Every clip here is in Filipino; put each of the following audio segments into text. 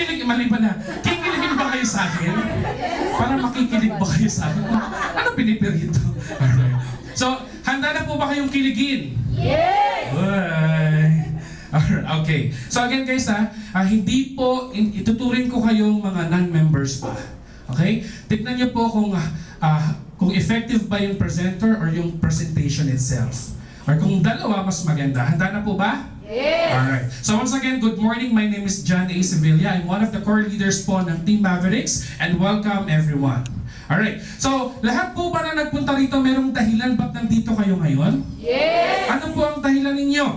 Mali ba na? Kikiligin ba kayo sa akin? Para makikilig ba kayo sa akin? Ano pinipirito? Alright. So, handa na po ba kayong kiligin? Yes! Alright, okay. So again guys hindi po ituturing ko kayong mga non-members pa. Okay? Tignan niyo po kung effective ba yung presenter or yung presentation itself. Or kung dalawa, mas maganda. Handa na po ba? Yes! Alright. So once again, good morning. My name is John A. Sevilla. I'm one of the core leaders po ng Team Mavericks and welcome everyone. Alright. So, lahat po ba na nagpunta rito, merong dahilan ba't nandito kayo ngayon? Yes! Ano po ang dahilan ninyo?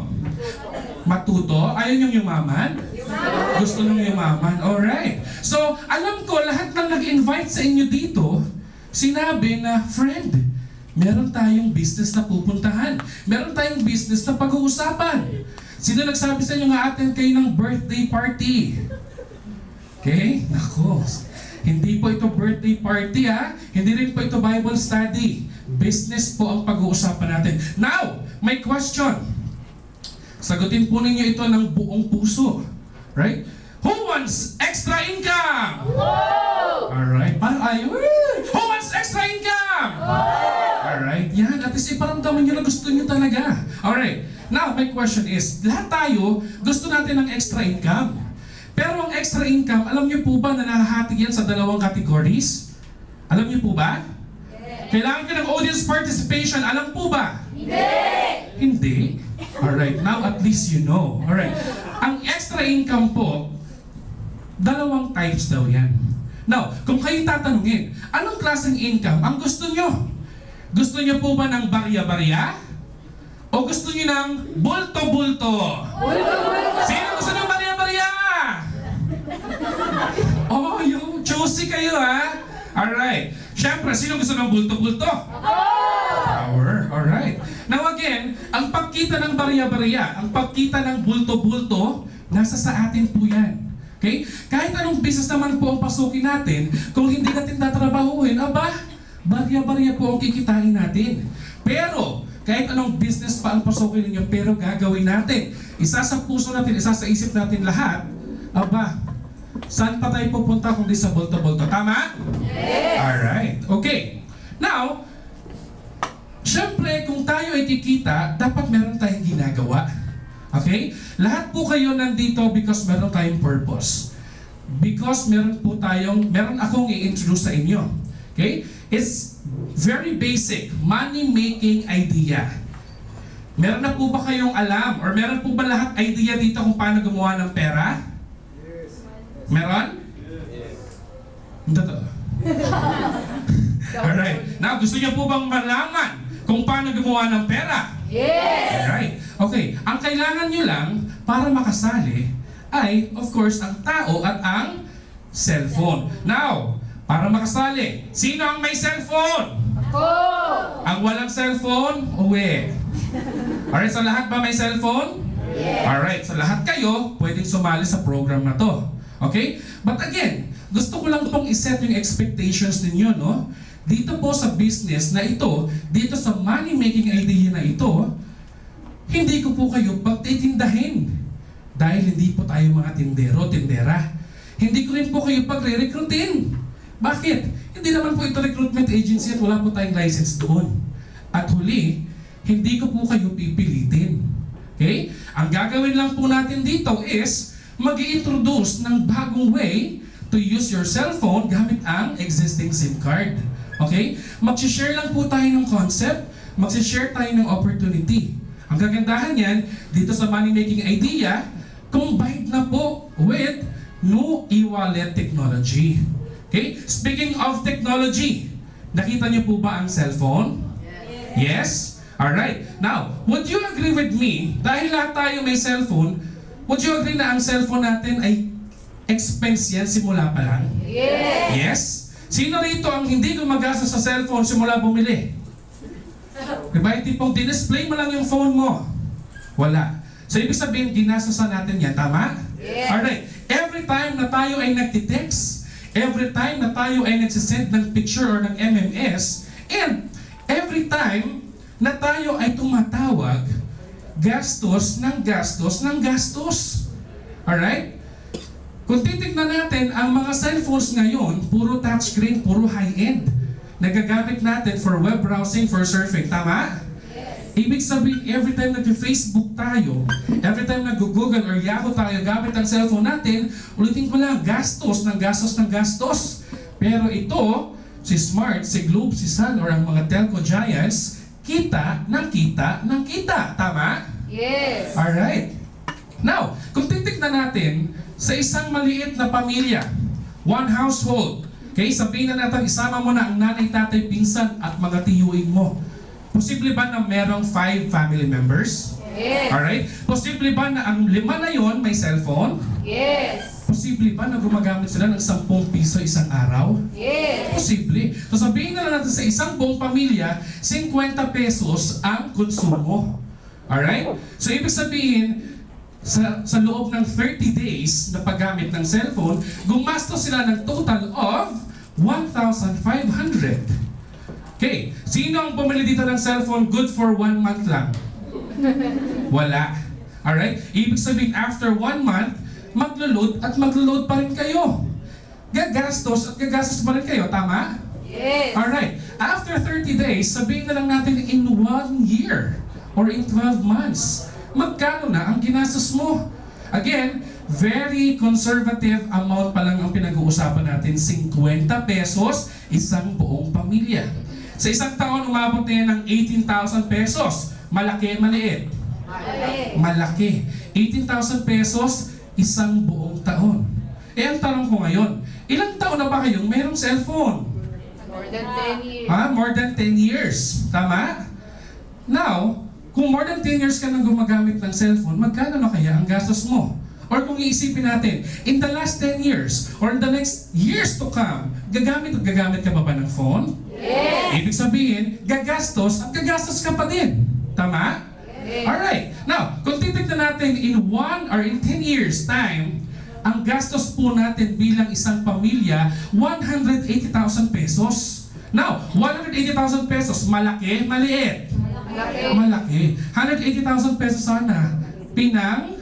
Matuto? Ayaw niyong yumaman? Gusto niyong yumaman? Alright. So, alam ko, lahat ng nag-invite sa inyo dito, sinabi na, friend, meron tayong business na pupuntahan. Meron tayong business na pag-uusapan. Sino nagsabi sa inyo nga attend kayo ng birthday party? Okay? Nako. Hindi po ito birthday party Hindi rin po ito Bible study. Business po ang pag-uusapan natin. Now, may question. Sagutin po ninyo ito ng buong puso. Right? Who wants extra income? Whoa! Alright. Parang ayaw. Who wants extra income? Whoa! Alright. Yan. At least iparamdaman nyo na gusto nyo talaga. Alright. Now, my question is, lahat tayo gusto natin ng extra income. Pero ang extra income, alam niyo po ba na nahahati yan sa dalawang categories? Alam niyo po ba? Yes. Kailangan ka ng audience participation. Alam po ba? Hindi! Hindi? Alright, now at least you know. Alright. Ang extra income po, dalawang types daw yan. Now, kung kayo tatanungin, anong klaseng income ang gusto nyo? Gusto nyo po ba ng barya-barya? O gusto nyo ng bulto-bulto? Bulto-bulto! Sino gusto ng barya-barya? Oh, yung choosy kayo Alright. Siyempre, sino gusto ng bulto-bulto? Power. Alright. Now again, ang pagkita ng barya-barya, ang pagkita ng bulto-bulto, nasa sa atin po yan. Okay? Kahit anong business naman po ang pasukin natin, kung hindi natin tatrabahuhin, barya-barya po ang kikitain natin. Pero, kahit anong business pa ang pasukin ninyo, pero gagawin natin. Isa sa puso natin, isa sa isip natin lahat, saan pa tayo pupunta kung di sa bulto-bulto? Tama? Yes! Alright. Okay. Now, syempre, kung tayo ay kikita, dapat meron tayong ginagawa. Okay? Lahat po kayo nandito because meron tayong purpose. Because meron akong i-introduce sa inyo. Okay? It's very basic. Money-making idea. Meron na po ba kayong alam? Or meron po ba lahat idea dito kung paano gumawa ng pera? Meron? Yes. Totoo. Alright. Now, gusto niyo po bang malaman kung paano gumawa ng pera? Yes! Alright. Okay. Ang kailangan nyo lang para makasali ay, of course, ang tao at ang cellphone. Now, para makasali, sino ang may cellphone? Ako! Ang walang cellphone, uwi. Alright, so lahat ba may cellphone? Yes! Alright, so lahat kayo pwedeng sumali sa program na to. Okay? But again, gusto ko lang pong iset yung expectations ninyo, no? Dito po sa business na ito, dito sa money-making idea na ito, hindi ko po kayo pagtitindahin. Dahil hindi po tayo mga tindero, tindera. Hindi ko rin po kayo pagre-recruitin. Bakit? Hindi naman po ito recruitment agency at wala po tayong license doon. At huli, hindi ko po kayo pipilitin. Okay? Ang gagawin lang po natin dito is mag-i-introduce ng bagong way to use your cellphone gamit ang existing SIM card. Okay? Mag-share lang po tayo ng concept, mag-share tayo ng opportunity. Ang kagandahan yan, dito sa money-making idea, combined na po with new e-wallet technology. Okay? Speaking of technology, nakita niyo po ba ang cellphone? Yes? Alright. Now, would you agree with me, dahil lahat tayo may cellphone, would you agree na ang cellphone natin ay expense yan simula pa lang? Yes! Yes? Sino rito ang hindi gumagasa sa cellphone simula bumili? Diba? Yung tipong display mo lang yung phone mo. Wala. So, ibig sabihin, ginasasan natin yan. Tama? Yes! Alright. Every time na tayo ay nagtitext, every time na tayo ay nagsisend ng picture or ng MMS, and every time na tayo ay tumatawag, gastos ng gastos ng gastos. Alright? Kung titignan natin, ang mga cellphones ngayon, puro touchscreen, puro high-end. Nagagamit natin for web browsing, for surfing. Tama? Ibig sabihin, every time nag-Facebook tayo, every time nag-Google or Yahoo tayo gamit ang cellphone natin, ulitin ko lang, gastos ng gastos ng gastos. Pero ito, si Smart, si Globe, si Sun, or ang mga telco giants, kita ng kita ng kita. Tama? Yes. Alright. Now, kung titignan natin, sa isang maliit na pamilya, one household, okay, sabihin na natin, isama mo na ang nanay, tatay, pinsan, at mga tiyuin mo. Posible ba na merong 5 family members? Yes. Alright? Posible ba na ang 5 na yon may cellphone? Yes. Posible ba na gumagamit sila ng 10 piso isang araw? Yes. Posible. So sabihin na lang natin sa isang buong pamilya, 50 pesos ang konsumo. Alright? So ibig sabihin, sa loob ng 30 days na paggamit ng cellphone, gumastos sila ng total of 1,500. Okay, sino ang bumili dito ng cellphone good for 1 month lang? Wala. Alright? Ibig sabihin, after 1 month, maglo-load at maglo-load pa rin kayo. Gagastos at gagastos pa rin kayo, tama? Yes. Alright, after 30 days, sabihin na lang natin in 1 year or in 12 months, magkano na ang ginastos mo? Again, very conservative amount pa lang ang pinag-uusapan natin, 50 pesos, isang buong pamilya. Sa isang taon, umabot na yan ng 18,000 pesos. Malaki, maliit? Malaki. Malaki. 18,000 pesos, isang buong taon. Eh, ang tanong ko ngayon, ilang taon na ba kayong mayroong cellphone? More than 10 years. More than 10 years. Tama? Now, kung more than 10 years ka nang gumagamit ng cellphone, magkano na kaya ang gastos mo? Or kung iisipin natin, in the last 10 years, or in the next years to come, gagamit ka pa ba ng phone? Yes. Ibig sabihin, gagastos at gagastos ka pa din. Tama? Yes. Alright. Now, kung titignan natin in 1 or in 10 years time, ang gastos po natin bilang isang pamilya, 180,000 pesos. Now, 180,000 pesos, malaki, maliit? Malaki. Malaki. 180,000 pesos sana. Pinang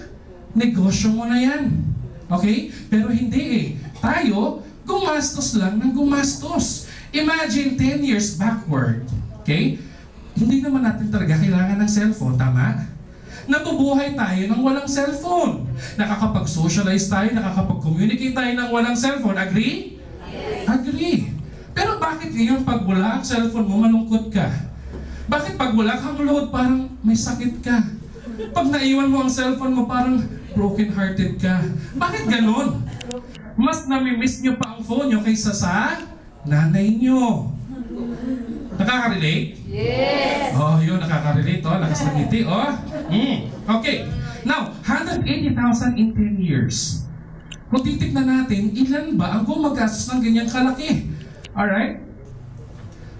negosyo mo na yan. Okay? Pero hindi eh. Tayo, gumastos lang ng gumastos. Imagine 10 years backward. Okay? Hindi naman natin talaga kailangan ng cellphone. Tama? Nabubuhay tayo ng walang cellphone. Nakakapag-socialize tayo, nakakapag-communicate tayo ng walang cellphone. Agree? Yes. Agree. Pero bakit ngayon pag wala ang cellphone mo, malungkot ka? Bakit pag wala kang load, parang may sakit ka? Pag naiwan mo ang cellphone mo, parang broken-hearted ka. Bakit ganon? Mas nami-miss nyo pa ang phone nyo kaysa sa nanay nyo. Nakaka-relate? Yes. Oh, yun, nakaka-relate. Oh, lakas ng ngiti. Oh. Okay. Now, 180,000 in 10 years. Kung titignan natin, ilan ba ang gumagastos ng ganyang kalaki? Alright?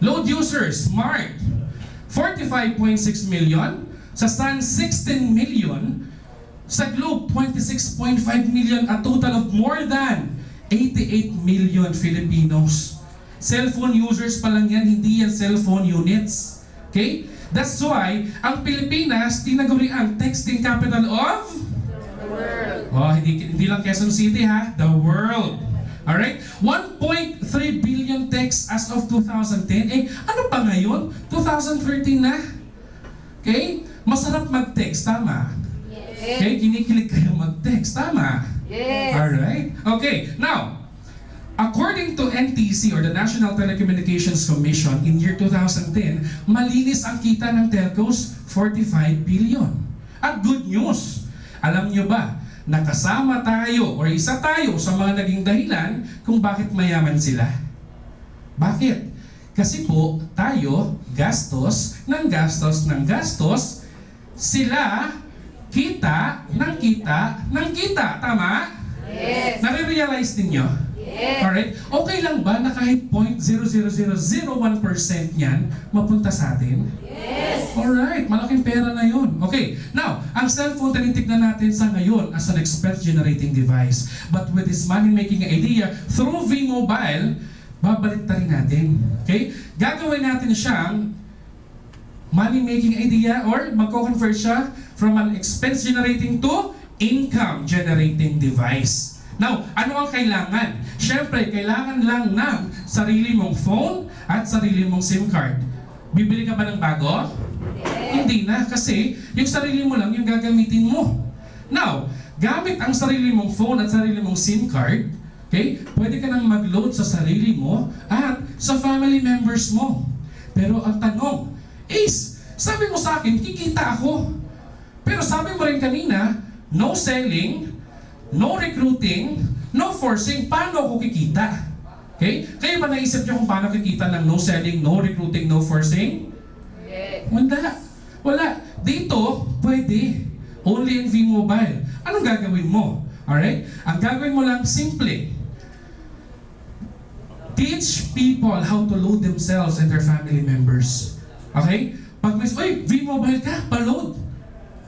Load users, Smart, 45.6 million. Sa Sun, 16 million. Sa Globe, 26.5 million. A total of more than 88 million Filipinos. Cellphone users pa lang yan, hindi yan cellphone units. Okay? That's why, ang Pilipinas, tinaguri ang texting capital of? The world. Oh, hindi lang Quezon City ha, the world. Alright? 1.3 billion texts as of 2010. Eh, ano pa ngayon? 2013 na? Okay? Masarap mag-text, tama? Yes. Okay? Kinikilig kayo mag-text, tama? Yes. Alright? Okay, now, according to NTC or the National Telecommunications Commission in year 2010, malinis ang kita ng telcos, 45 billion. At good news, alam nyo ba, nakasama tayo or isa tayo sa mga naging dahilan kung bakit mayaman sila. Bakit? Kasi po, tayo, gastos ng gastos ng gastos, sila, kita ng kita ng kita. Tama? Yes. Nare-realize ninyo? Yes. Alright? Okay lang ba na kahit 0.00001% yan mapunta sa atin? Yes. Alright, malaking pera na yun. Okay, now, ang cellphone tinitignan natin sa ngayon as an expense-generating device. But with this money-making idea, through V-Mobile, babalik rin natin. Okay? Gagawin natin siyang money-making idea or magko-convert siya from an expense-generating to income-generating device. Now, ano ang kailangan? Siyempre, kailangan lang ng sarili mong phone at sarili mong SIM card. Bibili ka ba ng bago? Hindi na, kasi yung sarili mo lang yung gagamitin mo. Now, gamit ang sarili mong phone at sarili mong SIM card, okay, pwede ka nang mag-load sa sarili mo at sa family members mo. Pero ang tanong is, sabi mo sa akin, kikita ako. Pero sabi mo rin kanina, no selling, no recruiting, no forcing, paano ako kikita? Okay? Kayo ba naisip niyo kung paano kikita ng no selling, no recruiting, no forcing? Yes. Wala. Dito, pwede. Only in V-Mobile. Anong gagawin mo? Alright? Ang gagawin mo lang, simple. Teach people how to load themselves and their family members. Okay? Pag may, V-Mobile ka, pa-load.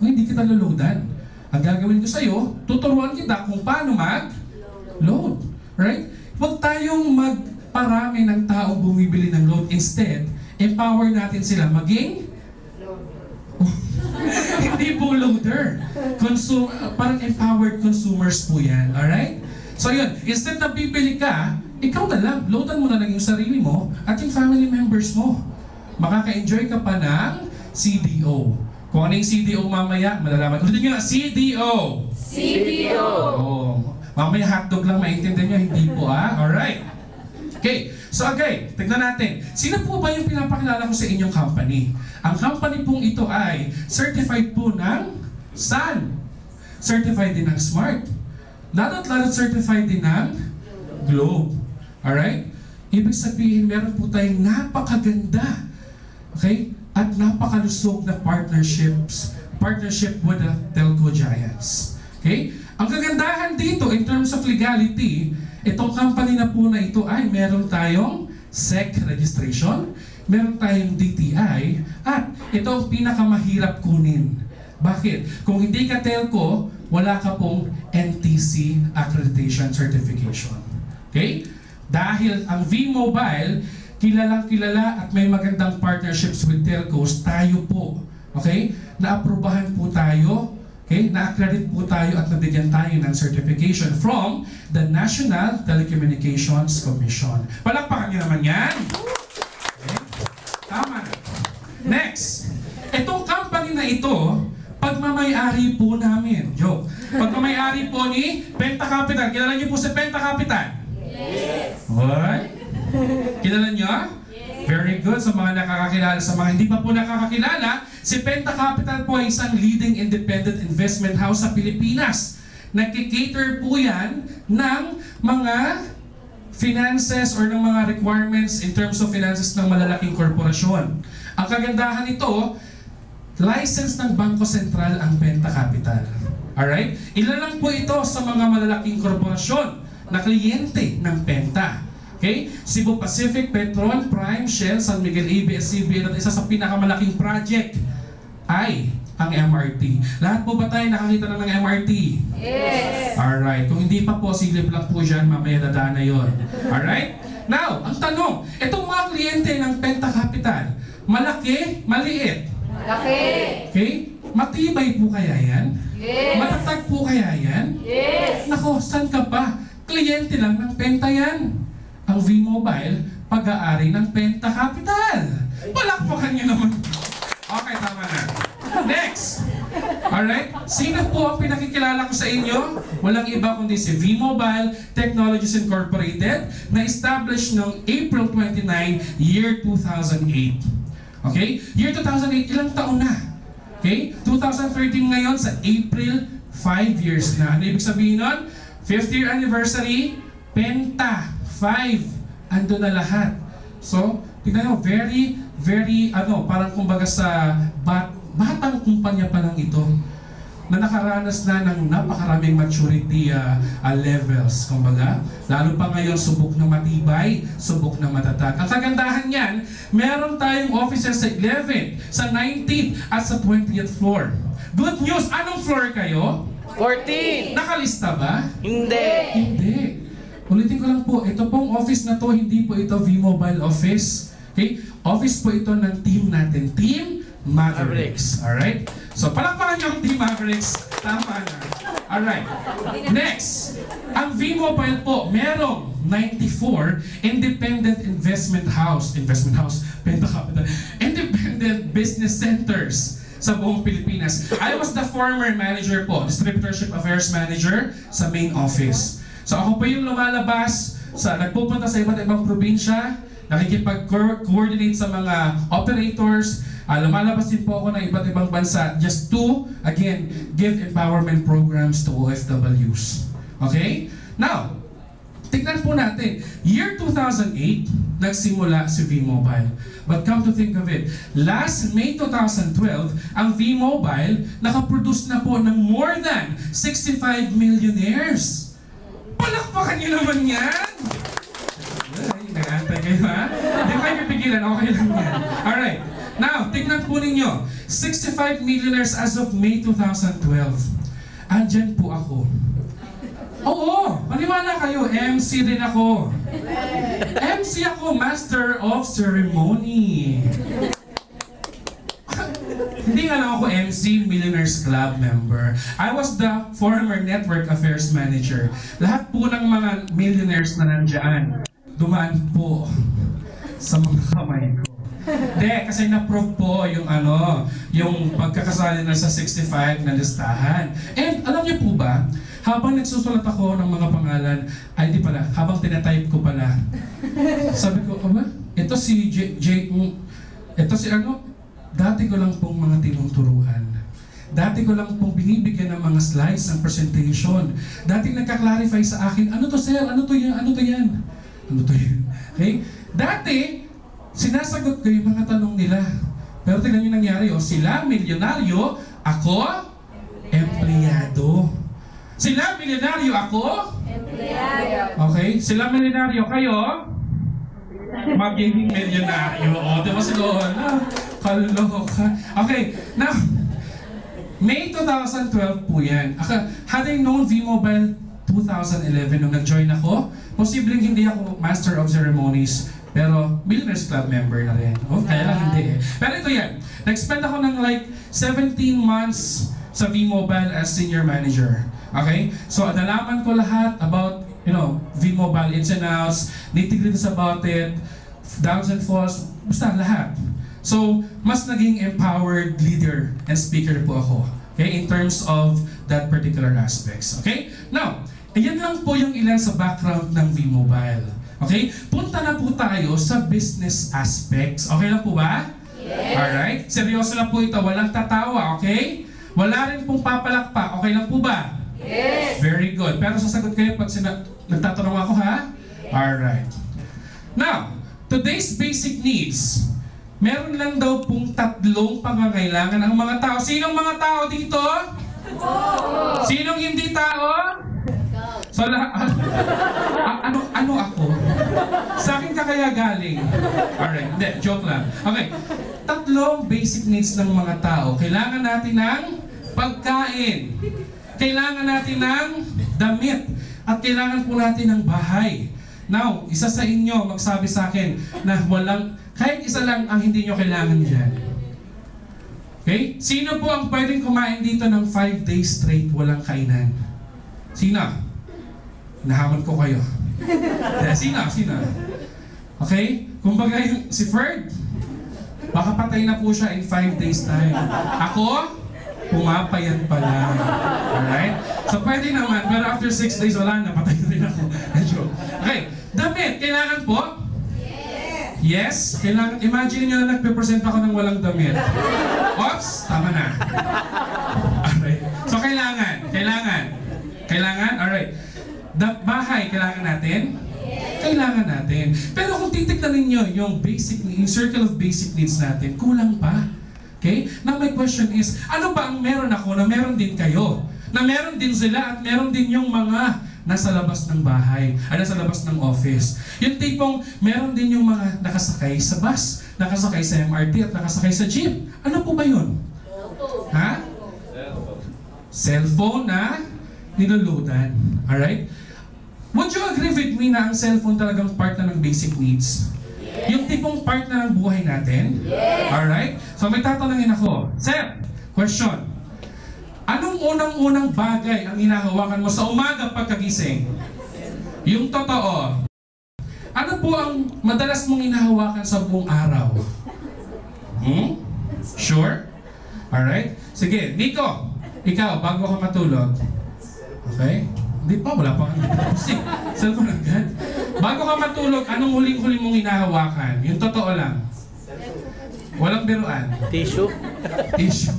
Hindi kita loloadan. Ang gagawin ko sa'yo, tuturuan kita kung paano mag-load. Right? Huwag tayong magparami ng tao bumibili ng load. Instead, empower natin sila maging hindi po loader. Parang empowered consumers po yan. Alright? So yun, instead na bibili ka, ikaw na lang, loadan mo na lang yung sarili mo at yung family members mo. Makaka-enjoy ka pa ng CDO. Kung ano yung CDO mamaya, malalaman. Ulitin nyo na, CDO! CDO! Oh, mamaya hotdog lang maintindihan nyo, hindi po Alright. Okay, so okay, tignan natin. Sino po ba yung pinapakilala ko sa inyong company? Ang company pong ito ay certified po ng Sun. Certified din ng Smart. Lalo't certified din ng Globe. Alright? Ibig sabihin, meron po tayong napakaganda, okay, at napakalusog na partnership with the telco giants. Okay? Ang kagandahan dito in terms of legality, itong company na po na ito ay meron tayong SEC registration, meron tayong DTI, at ito ang pinakamahirap kunin. Bakit? Kung hindi ka telco, wala ka pong NTC accreditation certification. Okay? Dahil ang V-Mobile, kilalang-kilala at may magandang partnerships with telcos, tayo po, okay? Naaprubahan po tayo, okay? Na-accredit po tayo at nabigyan tayo ng certification from the National Telecommunications Commission. Palakpakan niyo naman yan. Okay? Tama na. Next, itong company na ito, pagmamay-ari po namin. Joke. Pagmamay-ari po ni Penta Capital. Kilala niyo po si Penta Capital? Yes. What? Kilala niyo? Yes. Very good. Sa mga nakakakilala, sa mga hindi pa po nakakakilala, si Penta Capital po ay isang leading independent investment house sa Pilipinas. Nagki-cater po yan ng mga finances or ng mga requirements in terms of finances ng malalaking korporasyon. Ang kagandahan nito, license ng Bangko Sentral ang Penta Capital. Alright? Ilan lang po ito sa mga malalaking korporasyon na kliyente ng Penta. Okay? Cebu Pacific, Petron, Prime, Shell, San Miguel, ABS-CBN at isa sa pinakamalaking project ay ang MRT. Lahat po ba tayo nakakita na ng MRT? Yes. Alright. Kung hindi pa po, silip lang po dyan, mamaya dadaan na yun. Alright? Now, ang tanong, itong mga kliyente ng Penta Capital, malaki, maliit? Malaki. Okay? Matibay po kaya yan? Yes. Matatag po kaya yan? Yes. Nako, saan ka ba? Kliyente lang ng Penta yan. Ang V-Mobile, pag-aari ng Penta Capital. Palakpakan niyo naman. Okay, tama na. Next. Alright? Sino po ang pinakikilala ko sa inyo? Walang iba kundi si V-Mobile Technologies Incorporated na established noong April 29, year 2008. Okay? Year 2008, ilang taon na? Okay? 2013 ngayon sa April, 5 years na. Ano ibig sabihin nun? 5th year anniversary, Penta, 5. Ando na lahat. So, tignan nyo, very, parang kumbaga sa batang kumpanya pa lang ito na nakaranas na ng napakaraming maturity levels, kumbaga. Lalo pa ngayon, subok na matibay, subok na matatag. Ang kagandahan niyan, meron tayong offices sa 11th, sa 19th, at sa 20th floor. Good news! Anong floor kayo? 14! Nakalista ba? Hindi! Hindi. Ulitin ko lang po, ito pong office na to, hindi po ito V-Mobile office. Okay? Office po ito ng team natin, Team Mavericks. Alright? So, palakpakan niyo ang Team Mavericks. Tama na. Alright. Next, ang V-Mobile po, merong 94 independent investment house, Penta Capital, independent business centers sa buong Pilipinas. I was the former manager po, Distributorship Affairs Manager sa main office. So ako po yung lumalabas, nagpupunta sa iba't ibang probinsya, nakikipag-coordinate sa mga operators, lumalabas din po ako ng iba't ibang bansa just to, again, give empowerment programs to OFWs. Okay? Now, tignan po natin, year 2008, nagsimula si V-Mobile. But come to think of it, last May 2012, ang V-Mobile nakaproduce na po ng more than 65 millionaires. Palakpakan niyo naman yan! Ay, nag-aantay kayo ha? Hindi kayo pipigilan, okay lang yan. Alright, now, tignan po ninyo, 65 millionaires as of May 2012. Andyan po ako. Oo, maniwala kayo, MC rin ako. MC ako, Master of Ceremony. Hindi nga lang ako MC, Millionaires Club member. I was the former Network Affairs Manager. Lahat po ng mga millionaires na nandyan, dumaan po sa mga kamay ko. Hindi, kasi na-prove po yung yung pagkakasali na sa 65 na listahan. And alam niyo po ba, habang nagsusulat ako ng mga pangalan, ay di pala, habang tinatype ko pala, sabi ko, ito si ito si dati ko lang pong mga tinungturuan. Dati ko lang pong binibigyan ng mga slides ng presentation. Dati nagka-clarify sa akin, ano to sir, ano to yan, ano to yan? Ano to yan? Okay? Dati, sinasagot ko yung mga tanong nila. Pero tingnan yung nangyari, sila milyonaryo, ako, empleyado. Sila milyonaryo, ako? Empleyado. Okay? Sila milyonaryo, kayo? Magiging milyonaryo. O, diba si Lohan? Kaloka. Okay, now, May 2012 po yan. Had I known V-Mobile 2011 nung nag-join ako, posibleng hindi ako Master of Ceremonies, pero Millionaires Club member na rin. Kaya lang hindi eh. Pero ito yan, nag-spend ako ng like 17 months sa V-Mobile as senior manager. Okay? So, nalaman ko lahat about, V-Mobile ins and outs, nitty-gritties about it, downs and falls, basta lahat. So, mas naging empowered leader and speaker po ako. Okay? In terms of that particular aspects. Okay? Now, ayan lang po yung ilan sa background ng V-Mobile. Okay? Punta na po tayo sa business aspects. Okay lang po ba? Yes. Alright? Seryoso lang po ito. Walang tatawa, okay? Wala rin pong papalakpak. Okay lang po ba? Yes. Very good. Pero sasagot kayo pag nagtatanong ako, ha? Alright. Now, today's basic needs. Meron lang daw pong 3 pangangailangan ng mga tao. Sinong mga tao dito? Oh. Sinong hindi tao? So, ano ako? Sa akin ka kaya galing? Alright, hindi, joke lang. Okay, 3 basic needs ng mga tao. Kailangan natin ng pagkain. Kailangan natin ng damit. At kailangan po natin ng bahay. Now, isa sa inyo magsabi sa akin na kahit isa lang ang hindi nyo kailangan dyan. Okay? Sino po ang pwedeng kumain dito ng 5 days straight walang kainan? Sino? Nahaman ko kayo. Sino? Okay? Kumbaga si Ferd, baka patay na po siya in 5 days time. Ako, pumapayat pa lang. Alright? So pwede naman, pero after 6 days wala na, patay na rin ako. Okay, damit, kailangan po? Yes, kailangan. Imagine nyo na nagpe-present ako ng walang damit. Oops, tama na. Alright. So kailangan. Alright. Bahay, kailangan natin? Kailangan natin. Pero kung titignan ninyo yung circle of basic needs natin, kulang pa. Okay? Now my question is, ano ba ang meron ako na meron din kayo? Na meron din sila at meron din yung mga nasa labas ng bahay, nasa labas ng office. Yung tipong meron din yung mga nakasakay sa bus, nakasakay sa MRT at nakasakay sa jeep. Ano po ba yun? Ha? Cellphone na niluludan. Alright? Would you agree with me na ang cellphone talagang part na ng basic needs? Yung tipong part na ng buhay natin? Alright? So may tatanungin ako. Sir, question. Anong unang-unang bagay ang hinahawakan mo sa umaga pagkagising? Yung totoo. Ano po ang madalas mong hinahawakan sa buong araw? Sure? Alright? Sige, Nico, ikaw, bago ka matulog. Okay? Hindi pa, wala pa. Cellphone agad. Bago ka matulog, anong huling-huling mong hinahawakan? Yung totoo lang. Walang biruan. Tissue. Tissue.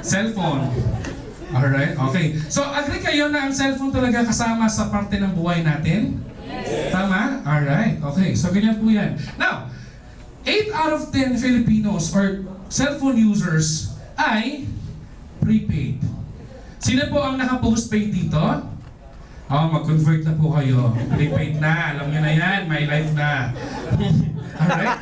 Cellphone. Alright, okay. So, agree kayo na ang cellphone talaga kasama sa parte ng buhay natin? Yes. Tama? Alright, okay. So, ganyan po yan. Now, 8 out of 10 Filipinos or cellphone users ay prepaid. Sino po ang naka-postpaid dito? Mag-convert na po kayo. Prepaid na. Alam nyo na yan. My life na. Alright?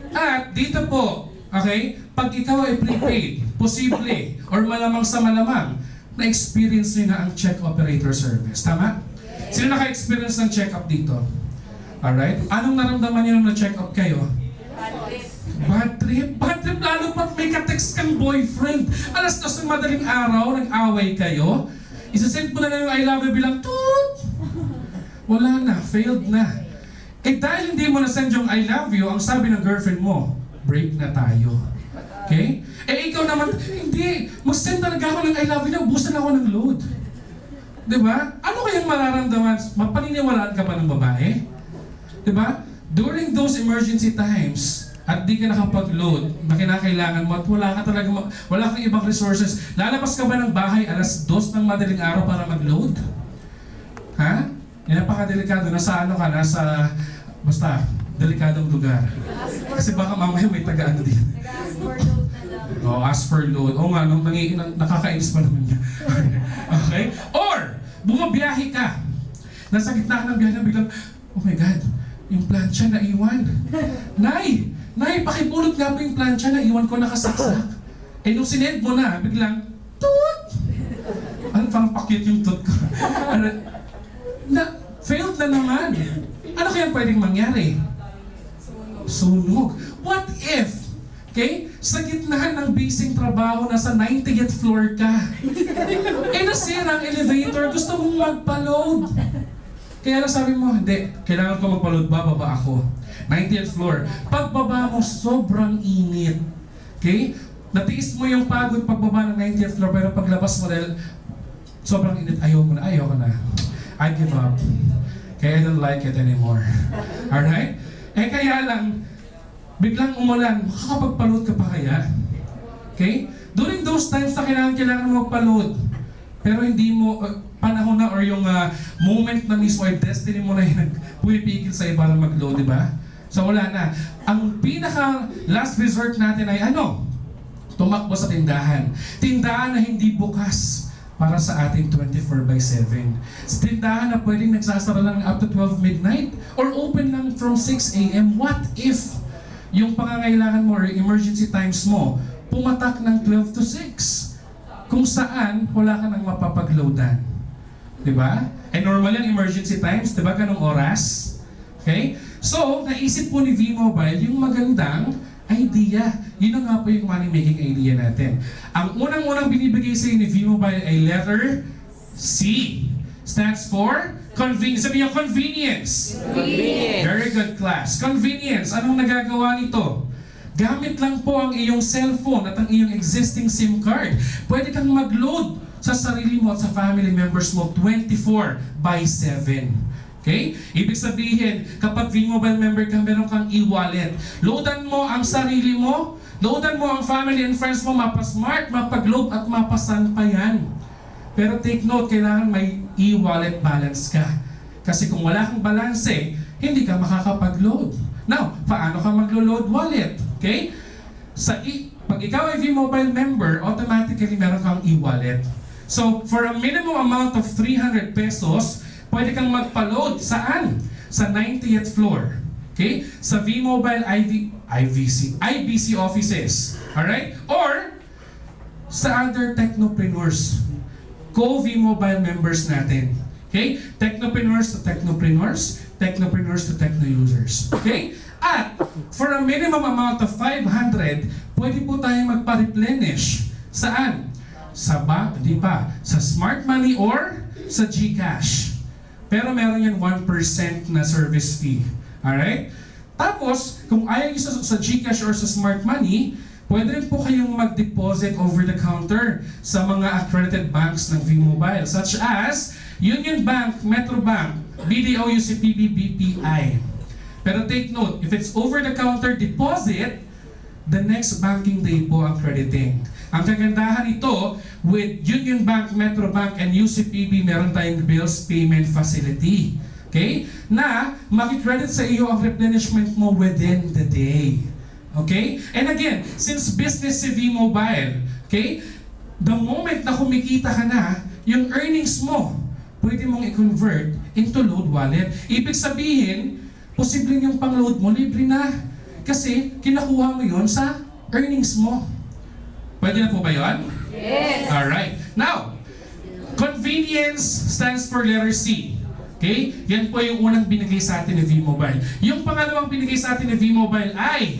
At dito po, okay, pag ikaw ay prepaid, posible, or malamang sa malamang, na-experience nyo na ang check operator service. Tama? Sino naka-experience ng check-up dito? Alright? Anong naramdaman nyo nung na-check-up kayo? Bad trip? Bad trip lalo pat may ka-text kang boyfriend. Alas 2 ng madaling araw, nag-away kayo. Isasend mo na lang yung I love you bilang toot! Wala na, failed na. Eh dahil hindi mo na-send yung I love you, ang sabi ng girlfriend mo, break na tayo. Okay? Eh ikaw naman, hindi. Mag-send talaga ako ng I love you na, ubusan ako ng load. Diba? Ano kayang mararamdaman? Mapaniniwalaan ka ba ng babae? Diba? During those emergency times, at di ka nakapag-load na kinakailangan mo at wala kang ibang resources, lalabas ka ba ng bahay alas 2 ng madaling araw para mag-load? Ha? Yan, napaka-delikado. Nasa ano ka? Nasa, basta, delikadong lugar. Kasi baka mamaya may taga-ano din. Ask for load. Oo nga, nakakainis pa naman niya. Okay? Or, bumabiyahe ka. Nasa gitna ka ng biyahe na biglang, oh my God, yung plancha na iwan. Nay, pakipulot nga po yung plancha na iwan ko nakasaksak. Eh nung sinend mo na, biglang, toot! Ano, parang pakit yung toot ko. Failed na naman. Ano kaya pwedeng mangyari? Sunog. What if, okay, sa gitna ng basing trabaho, nasa 90th floor ka, eh nasira ang elevator, gusto mong magpa-load. Kaya lang sabi mo, hindi, kailangan ko magpa-load, bababa ako. 90th floor. Pagbaba mo, sobrang init. Okay? Natiis mo yung pagod pagbaba ng 90th floor, pero paglabas mo dahil sobrang init, ayaw ko na. I give up. Kaya I don't like it anymore. Alright? Eh kaya lang, biglang umulan, makakapagpa-load ka pa kaya? Okay? During those times na kailangan mo magpa-load, pero hindi mo, panahon na or yung moment na mismo ay destiny mo na yung pumipigil sa'yo para mag-load, di ba? So wala na. Ang pinaka last resort natin ay ano? Tumakbo sa tindahan. Tindahan na hindi bukas para sa ating 24/7. Sa tindahan na pwedeng nagsasara lang up to 12 midnight or open lang from 6 a.m. What if yung pangangailangan mo or emergency times mo pumatak ng 12 to 6? Kung saan wala ka nang mapapagloadan. Diba? And normal yan, emergency times, diba? Ganong oras. Okay? So, naisip po ni V-Mobile yung magandang idea. Yun na nga po yung money-making idea natin. Ang unang-unang binibigay sa ni V-Mobile ay letter C. Stands for convenience. Sabi niyo, convenience. Convenience. Very good class. Convenience. Anong nagagawa nito? Gamit lang po ang iyong cellphone at ang iyong existing SIM card. Pwede kang mag-load sa sarili mo at sa family members mo 24/7. Okay? Ibig sabihin, kapag V-Mobile member ka, meron kang e-wallet. Loadan mo ang sarili mo, loadan mo ang family and friends mo, mapa-smart, mapa-globe at mapasan pa yan. Pero take note, kailangan may e-wallet balance ka. Kasi kung wala kang balance, hindi ka makakapag-load. Now, paano ka maglo-load wallet? Okay? Pag ikaw ay V-Mobile member, automatically meron kang e-wallet. So, for a minimum amount of 300 pesos, pwede kang magpa-load. Saan? Sa 90th floor. Okay? Sa V-Mobile IBC offices. Alright? Or, sa other technopreneurs. Co-V-Mobile members natin. Okay? Technopreneurs to technopreneurs, technopreneurs to techno-users. Okay? At, for a minimum amount of 500, pwede po tayong magpa-replenish. Saan? sa bank, di ba? Sa Smart Money or sa GCash. Pero meron yan 1% na service fee. Alright? Tapos, kung ayaw nyo sa GCash or sa Smart Money, pwede rin po kayong mag-deposit over the counter sa mga accredited banks ng V-Mobile, such as Union Bank, Metro Bank, BDO, UCPB, BPI. Pero take note, if it's over the counter deposit, the next banking day po ang crediting. Ang kagandahan ito, with Union Bank, Metro Bank, and UCPB, meron tayong bills payment facility. Okay? Na makikredit sa iyo ang replenishment mo within the day. Okay? And again, since business si V-Mobile, okay, the moment na kumikita ka na, yung earnings mo, pwede mong i-convert into load wallet. Ibig sabihin, posibleng yung pang-load mo, libre na. Kasi kinakuha mo yon sa earnings mo. Pwede na po ba yun? Yes. Alright. Now, convenience stands for letter C. Okay? Yan po yung unang binigay sa atin ni V-Mobile. Yung pangalawang binigay sa atin ni V-Mobile ay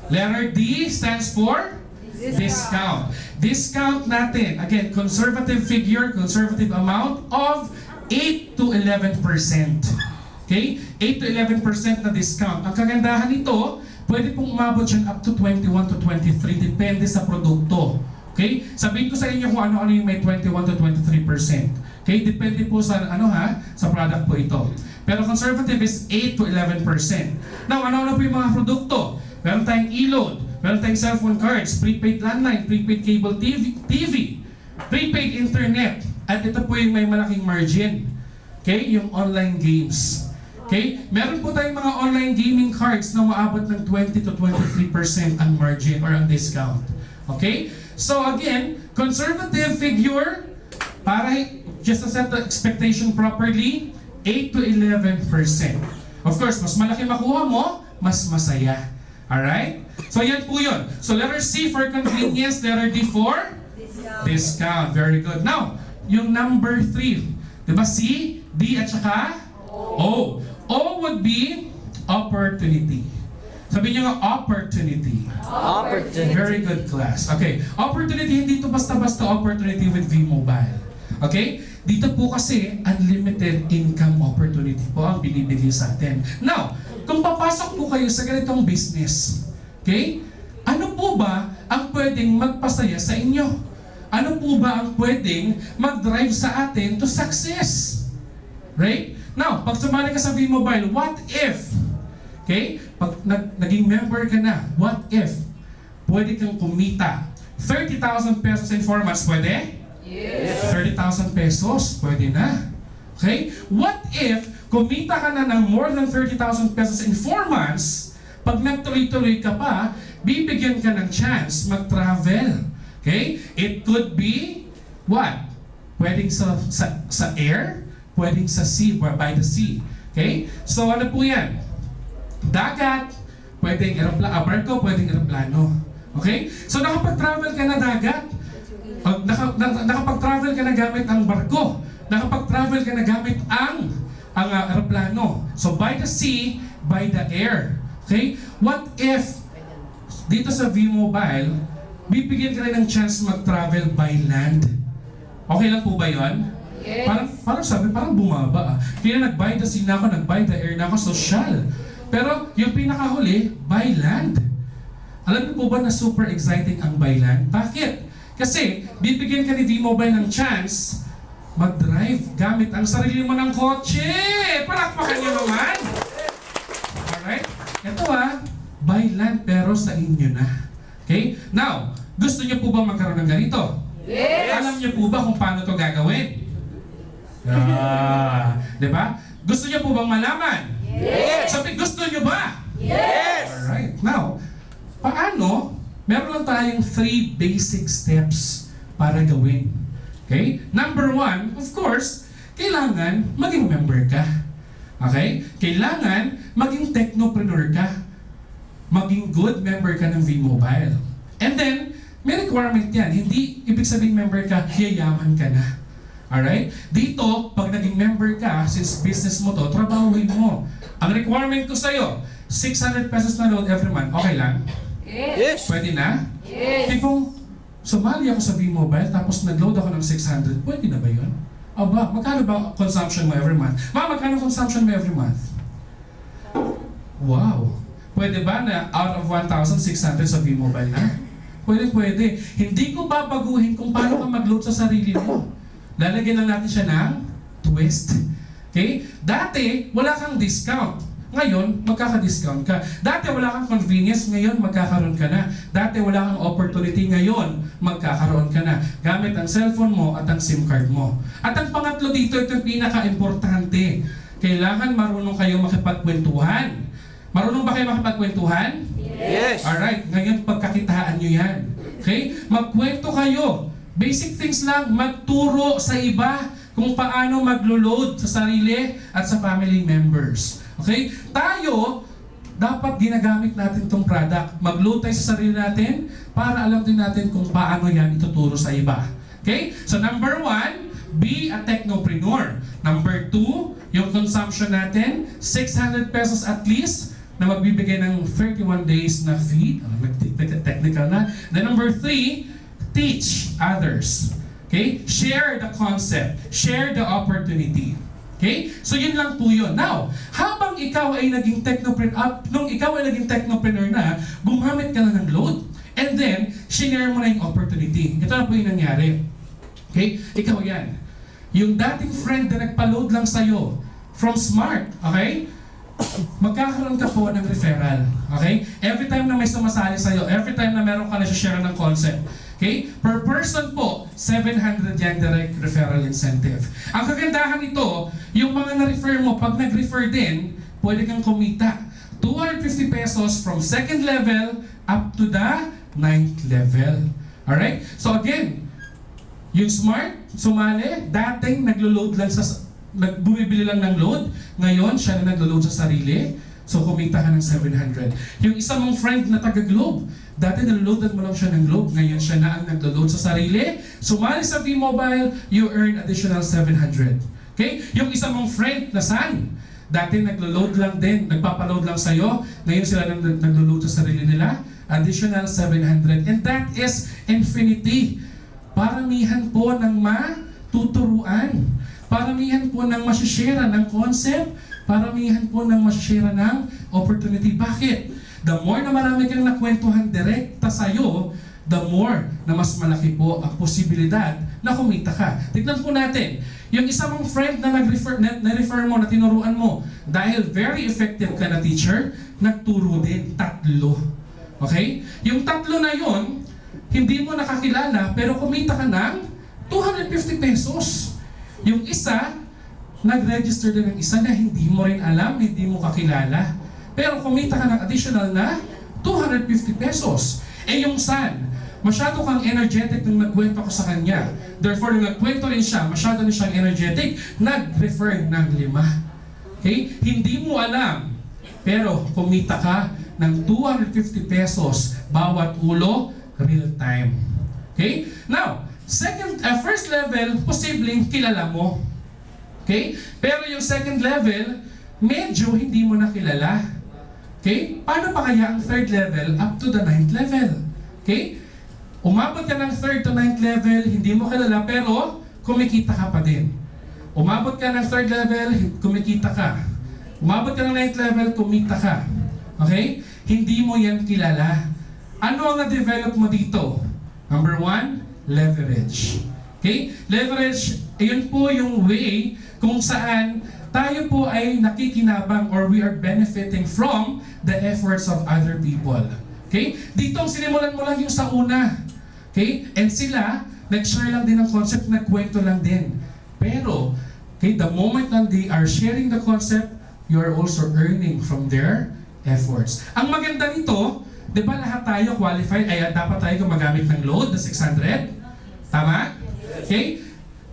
letter D stands for discount. Discount natin, again, conservative figure, conservative amount of 8 to 11%. Okay? 8 to 11% na discount. Ang kagandahan nito, pwede pong umabot yan up to 21 to 23, depende sa produkto. Okay? Sabihin ko sa inyo kung ano-ano yung may 21 to 23%. Okay? Depende po sa sa product po ito. Pero conservative is 8 to 11%. Now, ano-ano po yung mga produkto? Meron tayong e-load, meron tayong cellphone cards, prepaid landline, prepaid cable TV, prepaid internet, at ito po yung may malaking margin. Okay? Yung online games. Okay? Meron po tayong mga online gaming cards na maabot ng 20 to 23% ang margin or ang discount. Okay? So again, conservative figure, para just to set the expectation properly, 8 to 11%. Of course, mas malaki makuha mo, mas masaya. Alright? So yan po yun. So letter C for convenience, letter D for discount. Very good. Now, yung number 3. Diba C, D at saka O. O would be opportunity. Sabi niyo nga, opportunity. Opportunity. Very good class. Okay. Opportunity, hindi to basta-basta opportunity with V-Mobile. Okay? Dito po kasi, unlimited income opportunity po ang binibigay sa atin. Now, kung papasok po kayo sa ganitong business, okay? Ano po ba ang pwedeng magpasaya sa inyo? Ano po ba ang pwedeng mag-drive sa atin to success? Right? Now, pag sumali ka sa V-Mobile, what if? Okay? Pag naging member ka na, what if? Pwede kang kumita 30,000 pesos in 4 months, pwede? Yes. 30,000 pesos, pwede na. Okay? What if kumita ka na ng more than 30,000 pesos in 4 months, pag nagtuloy-tuloy ka pa, bibigyan ka ng chance mag-travel. Okay? It could be, what? Pwedeng sa air, pwedeng sa sea, or by the sea. Okay? So ano po yan? Dagat, pwedeng barko, pwedeng aeroplano. Okay? So nakapag-travel ka na dagat, nakapag-travel ka na gamit ang barko, nakapag-travel ka na gamit ang aeroplano. So by the sea, by the air. Okay? What if dito sa V-Mobile, bibigyan ka rin ng chance mag-travel by land? Okay lang po ba yun? Yes. Parang bumaba. Kaya nag-by the sea na ako, nag-by the air na ako, social. Pero yung pinakahuli, by land. Alam niyo po ba na super exciting ang by land? Bakit? Kasi bibigyan ka ni V-Mobile ng chance mag-drive gamit ang sarili mo ng kotse. Palakpakan niyo naman. Alright? Ito by land pero sa inyo na. Okay? Now, gusto niyo po ba magkaroon ng ganito? Yes. Alam niyo po ba kung paano ito gagawin? Diba? Gusto niyo po bang malaman? Yes. Sabi, gusto niyo ba? Yes. Alright. Now, paano? Meron lang tayong 3 basic steps para gawin. Okay? Number 1, of course, kailangan maging member ka. Okay? Kailangan maging technopreneur ka. Maging good member ka ng V-Mobile. And then, may requirement yan. Hindi ibig sabihin member ka, yayaman ka na. Alright? Dito, pag naging member ka, since business mo to, trabahuin mo. Ang requirement ko sa'yo, 600 pesos na load every month. Okay lang? Yes. Pwede na? Yes. Tipong, sumali ako sa V-Mobile tapos nag-load ako ng 600, pwede na ba yun? Aba, magkano ba consumption mo every month? Magkano consumption mo every month? Wow! Pwede ba na out of 1,600 sa V-Mobile na? Pwede. Hindi ko babaguhin kung paano ka mag-load sa sarili mo. Lalagyan lang natin siya ng twist. Okay? Dati, wala kang discount. Ngayon, magkaka-discount ka. Dati wala kang convenience, ngayon magkakaroon ka na. Dati wala kang opportunity, ngayon magkakaroon ka na. Gamit ang cellphone mo at ang SIM card mo. At ang pangatlo dito, ito yung pinaka-importante. Kailangan marunong kayo makipagkwentuhan. Marunong ba kayo makipagkwentuhan? Yes. Alright, ngayon pagkakitaan nyo yan. Okay? Magkwento kayo. Basic things lang, magturo sa iba kung paano maglo-load sa sarili at sa family members. Okay? Tayo, dapat ginagamit natin itong product. Mag-load tayo sa sarili natin para alam din natin kung paano yan ituturo sa iba. Okay? So number 1, be a technopreneur. Number 2, yung consumption natin, 600 pesos at least, na magbibigay ng 31 days na fee. Technical na. Then number 3, teach others. Okay? Share the concept. Share the opportunity. Okay? So yun lang po yun. Now, habang ikaw ay naging technopreneur, nung ikaw ay naging technopreneur na, gumamit ka na ng load, and then, shinare mo na yung opportunity. Ito na po yung nangyari. Okay? Ikaw yan. Yung dating friend na nagpa-load lang sa'yo, from Smart, okay? Magkakaroon ka po ng referral. Okay? Every time na may sumasali sa'yo, every time na meron ka na share ng concept, okay? Per person po, 700 yan direct referral incentive. Ang kagandahan nito, yung mga na-refer mo, pag nag-refer din, pwede kang kumita. 250 pesos from 2nd level up to the 9th level. Alright? So again, yung Smart, sumali, dating naglo-load lang bumibili lang ng load, ngayon siya na naglo-load sa sarili, so kumita ka ng 700. Yung isa mong friend na taga-Globe, dati naloloadan mo lang siya ng Globe, ngayon siya na ang naglo-load sa sarili, sumali sa V-Mobile, you earn additional 700. Okay? Yung isa mong friend na San, dati naglo-load lang din, nagpapaload lang sa'yo, ngayon sila naglo-load sa sarili nila, additional 700. And that is infinity. Paramihan po ng matuturuan. Paramihan po ng masishare ng concept, paramihan po ng masishare ng opportunity. Bakit? The more na marami kang nakwentuhan direkta sa'yo, the more na mas malaki po ang posibilidad na kumita ka. Tignan po natin, yung isa mong friend na na-refer mo, na tinuruan mo, dahil very effective ka na teacher, nagturo din 3. Okay? Yung 3 na yon, hindi mo nakakilala, pero kumita ka ng 250 pesos. Yung isa, nag-register din ng isa na hindi mo rin alam, hindi mo kakilala. Pero kumita ka ng additional na 250 pesos. Eh yung San, masyado kang energetic nung nagkwento ko sa kanya. Therefore, nung nagkwento rin siya, masyado rin siyang energetic, nag-refer ng 5. Okay? Hindi mo alam, pero kumita ka ng 250 pesos bawat ulo, real time. Okay? Now, first level, posibleng kilala mo. Okay? Pero yung 2nd level, medyo hindi mo na kilala. Okay? Paano pa kaya ang 3rd level up to the 9th level? Okay? Umabot ka ng 3rd to 9th level, hindi mo kilala, pero kumikita ka pa din. Umabot ka ng 3rd level, kumikita ka. Umabot ka ng 9th level, kumita ka. Okay? Hindi mo yan kilala. Ano ang na-develop mo dito? Number 1, leverage. Okay? Leverage, yun po yung way kung saan tayo po ay nakikinabang or we are benefiting from the efforts of other people. Okay? Dito, sinimulan mo lang yung sa una. Okay? And sila, nag-share lang din ng concept, nagkwento lang din. Pero, okay, the moment that they are sharing the concept, you are also earning from their efforts. Ang maganda nito, di ba lahat tayo qualified, ay dapat tayo gumagamit ng load na 600? Tama? Okay?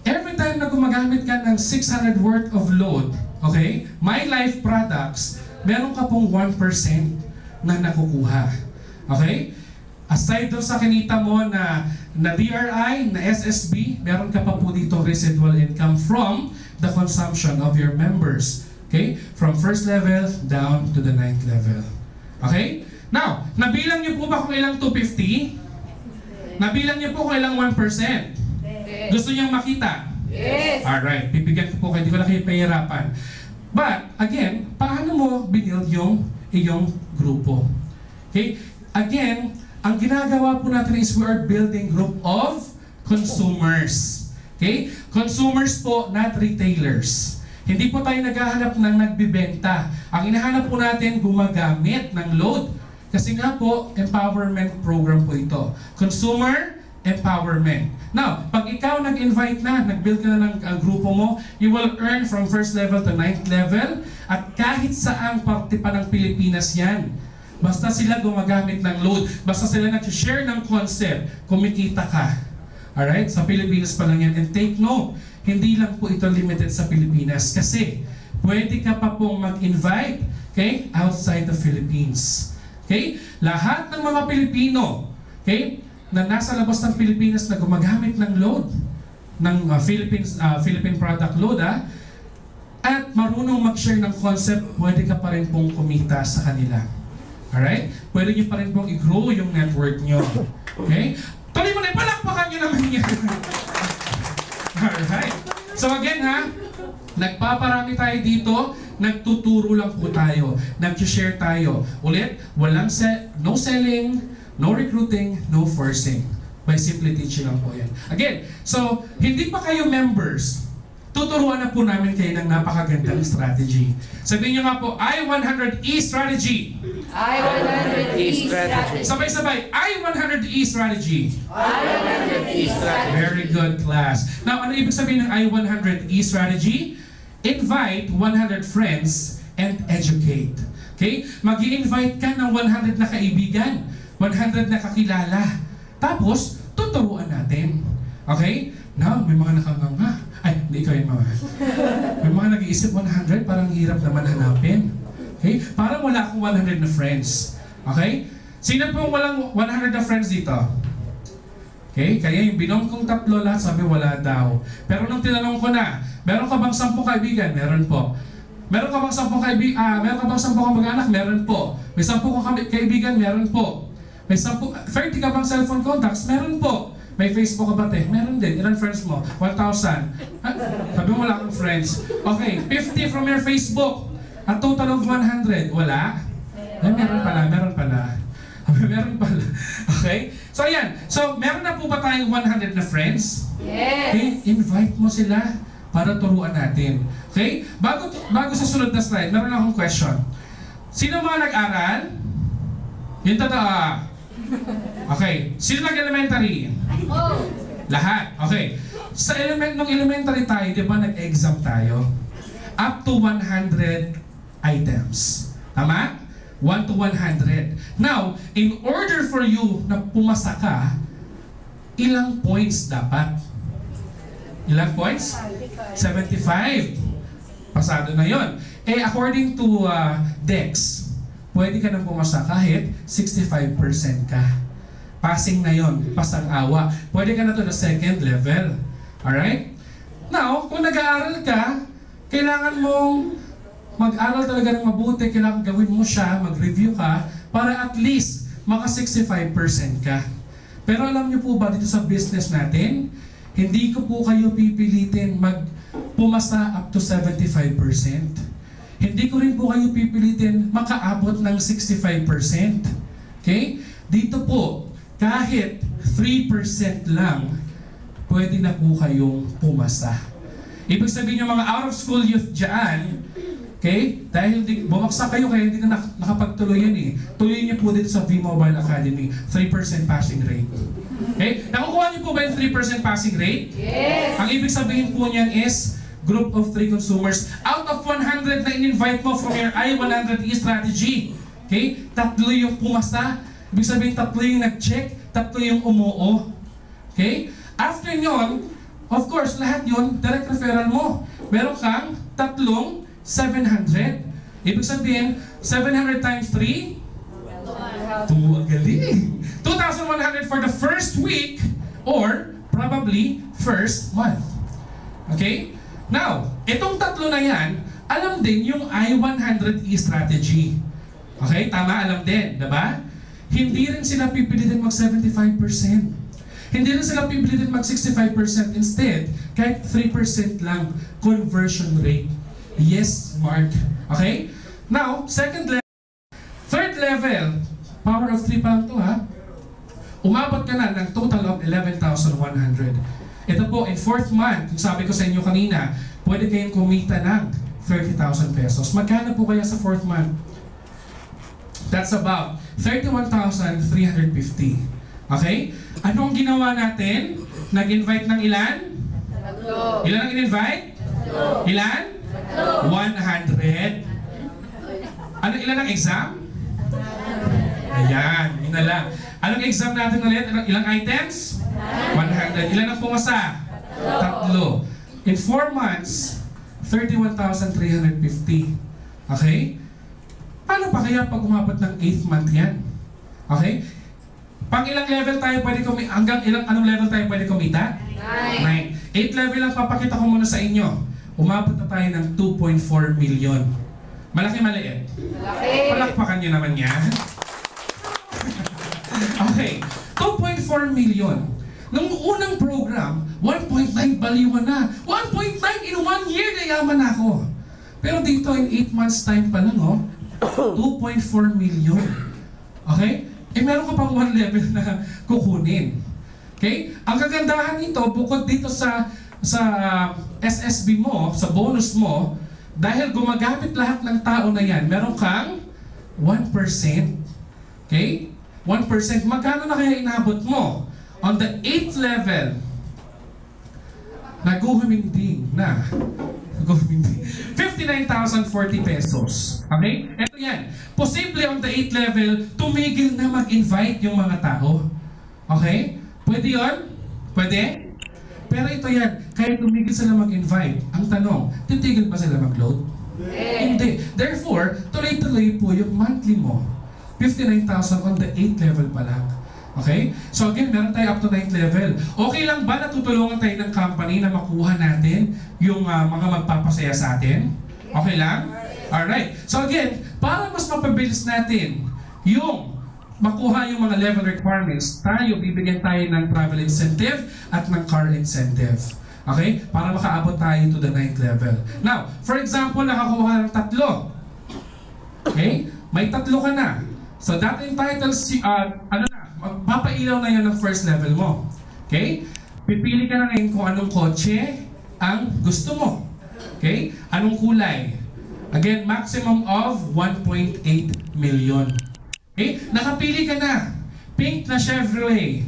Every time na gumagamit ka ng 600 worth of load, okay, My Life products, meron ka pong 1% na nakukuha. Okay? Aside doon sa kinita mo na DRI, na SSB, meron ka pa po dito residual income from the consumption of your members. Okay? From 1st level down to the 9th level. Okay? Now, nabilang niyo po ba kung ilang 250? Nabilang niyo po kung ilang 1%. Gusto niyang makita? Yes. Alright, bibigyan ko po kayo, hindi ko na kayo pahirapan. But, again, paano mo binild yung iyong grupo? Okay? Again, ang ginagawa po natin is we are building group of consumers. Okay? Consumers po, not retailers. Hindi po tayo naghahanap ng nagbibenta. Ang hinahanap po natin, gumagamit ng load. Kasi nga po, empowerment program po ito. Consumer empowerment. Now, pag ikaw nag-invite na, nag-build ka na ng grupo mo, you will earn from first level to 9th level at kahit saang parte pa ng Pilipinas yan. Basta sila gumagamit ng load, basta sila nag-share ng concept, kumikita ka. Alright? Sa Pilipinas pa lang yan. And take note, hindi lang po ito limited sa Pilipinas kasi pwede ka pa pong mag-invite, okay, outside the Philippines. Okay? Lahat ng mga Pilipino, okay, na nasa labas ng Pilipinas na gumagamit ng load, ng Philippine product load, at marunong mag-share ng concept, pwede ka pa rin pong kumita sa kanila. Alright? Pwede nyo pa rin pong i-grow yung network nyo. Okay? Tuloy mo na, palakpakan nyo naman yan. Alright? So again nagpaparami tayo dito, nagtuturo lang po tayo, nag-share tayo. Ulit, walang no selling, no recruiting, no forcing. By simply teaching lang po yan. Again, so hindi pa kayo members, tuturuan na po namin kayo ng napakagandang strategy. Sabihin nyo nga po, I-100E strategy. I-100E strategy. Sabay-sabay, I-100E strategy. I-100E strategy. Very good, class. Now, ano ibig sabihin ng I-100E strategy? Invite 100 friends and educate. Okay? Mag-i-invite ka ng 100 na kaibigan, 100 na kakilala. Tapos, tuturuan natin. Okay? Now, may mga nakanganga. Ay, hindi ikaw yung mga. May mga nag-iisip 100, parang hirap naman hanapin. Okay? Parang wala akong 100 na friends. Okay? Sino pong walang 100 na friends dito? Okay? Kaya yung binom kong tatlo lahat, sabi wala daw. Pero nung tinanong ko na, meron ka bang 10 kaibigan? Meron po. Meron ka bang 10 kaibigan? Meron ka bang 10 kamag-anak? Meron po. May 10 kaibigan? Meron po. May 30 ka bang cellphone contacts? Meron po. May Facebook ka ba, te? Meron din. Ilan friends mo? 1,000. Sabi mo wala kang friends. Okay, 50 from your Facebook. A total of 100. Wala? Ay, meron pala. Meron pala. Okay? So, ayan. So, meron na po ba tayong 100 na friends? Yes. Okay? Invite mo sila para turuan natin. Okay? Bago sa sunod na slide, meron akong question. Sino mga nag-aral? Yung totoo. Okay. Sino nag-elementary? Oh. Lahat. Okay. Sa nung elementary tayo, di ba nag-exam tayo? Up to 100 items. Tama? 1 to 100. Now, in order for you na pumasa ka, ilang points dapat? Ilang points? 75. Pasado na yon. Eh, according to DEX, pwede ka nang pumasa kahit 65% ka. Passing na yon, pasang-awa. Pwede ka na to na second level. Alright? Now, kung nag-aaral ka, kailangan mong mag-aral talaga ng mabuti, kailangan gawin mo siya, mag-review ka, para at least maka 65% ka. Pero alam niyo po ba dito sa business natin, hindi ko po kayo pipilitin pumasa up to 75%. Hindi ko rin po kayo pipilitin makaabot ng 65%. Okay? Dito po, kahit 3% lang, pwede na po kayong pumasa. Ibig sabihin yung mga out-of-school youth dyan, okay? Dahil bumagsak kayo, kaya hindi na nakapagtuloy yan eh. Tuloy niyo po dito sa V-Mobile Academy, 3% passing rate. Okay? Nakukuha niyo po ba yung 3% passing rate? Yes! Ang ibig sabihin po niyan is, group of 3 consumers, out of 100 na in-invite mo from your I-100E strategy, okay? 3 yung pumasa. Ibig sabihin, 3 yung nag-check, 3 yung umuo. Okay? After nyon, of course, lahat yun, direct referral mo. Meron kang 3 700. Ibig sabihin, 700 times 3? 2. Ang galing. 2,100 for the first week or probably first month. Okay? Now, itong 3 na yan, alam din yung I-100E strategy. Okay? Tama, alam din. Diba? Hindi rin sila pipilitin mag 75%. Hindi rin sila pipilitin mag 65%. Instead, kahit 3% lang conversion rate. Yes, Mark. Okay? Now, second level. Third level, power of 3 pa lang to ha. Umabot ka na ng total of 11,100. Ito po, in 4th month, yung sabi ko sa inyo kanina, pwede kayong kumita ng 30,000 pesos. Magkano po kaya sa 4th month? That's about 31,350. Okay? Anong ginawa natin? Nag-invite ng ilan? Ilan ang in-invite? Ilan? 100. Ano ilan ang exam? Ayan, yun na lang. Anong exam natin ulit? Ilang items? 100. Ilan ang pumasa? 3. In 4 months, 31,350. Okay? Paano pa kaya pag umabot ng 8th month yan? Okay? Pang ilang level tayo pwede kumita? Hanggang anong level tayo pwede kumita? 9. 8 level lang papakita ko muna sa inyo. Umabot na tayo ng 2.4 million. Malaki maliit? Malaki. Palakpakan nyo naman yan. Okay, 2.4 million. Nung unang program, 1.9 baliwan na. 1.9 in 1 year na yaman ako. Pero dito in 8 months time pa lang, 2.4 million. Okay? Eh meron ka pang 1 level na kukunin. Okay? Ang kagandahan nito, bukod dito sa SSB mo, sa bonus mo, dahil gumagamit lahat ng tao na yan, meron kang 1%. Okay? 1%. Magkano na kaya inabot mo? On the 8th level, naguhuminding na. 59,040 pesos. Okay? Ito yan. Posible on the 8th level, tumigil na mag-invite yung mga tao. Okay? Pwede yun? Pwede? Pero ito yan, kahit tumigil sila mag-invite, ang tanong, titigil ba sila mag-load? Hindi. Therefore, tuloy-tuloy po yung monthly mo. 59,000 on the 8th level pa lang. Okay? So again, meron tayo up to 9th level. Okay lang ba na tutulungan tayo ng company na makuha natin yung mga magpapasaya sa atin? Okay lang? Alright. So again, para mas mapabilis natin yung makuha yung mga level requirements, bibigyan tayo ng travel incentive at ng car incentive. Okay? Para makaabot tayo to the 9th level. Now, for example, nakakuha ng 3. Okay? May 3 ka na. So that entitles, magpapailaw na yun ng first level mo. Okay? Pipili ka na ngayon kung anong kotse ang gusto mo. Okay? Anong kulay? Again, maximum of 1.8 million. Okay? Nakapili ka na. Pink na Chevrolet.